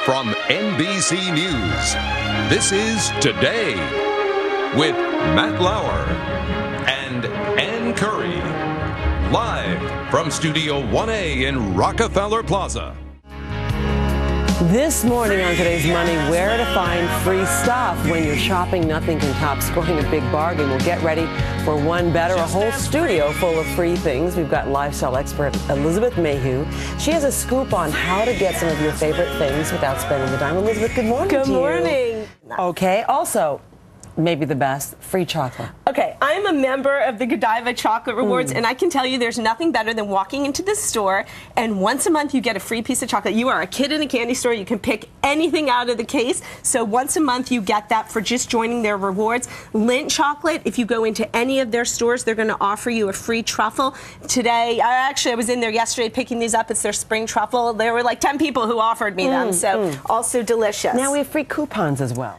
From NBC News, this is Today with Matt Lauer and Ann Curry. Live from Studio 1A in Rockefeller Plaza. This morning on Today's Money, where to find free stuff. When you're shopping, nothing can top scoring a big bargain. We'll get ready for one better, a whole studio full of free things. We've got lifestyle expert Elizabeth Mayhew. She has a scoop on how to get some of your favorite things without spending the dime. Elizabeth, good morning. Good morning. Okay, also, maybe the best, free chocolate. Okay, I'm a member of the Godiva Chocolate Rewards, and I can tell you there's nothing better than walking into the store, and once a month you get a free piece of chocolate. You are a kid in a candy store. You can pick anything out of the case. So once a month you get that for just joining their rewards. Lindt chocolate, if you go into any of their stores, they're going to offer you a free truffle. Today, I was in there yesterday picking these up. It's their spring truffle. There were like 10 people who offered me them, so also delicious. Now we have free coupons as well.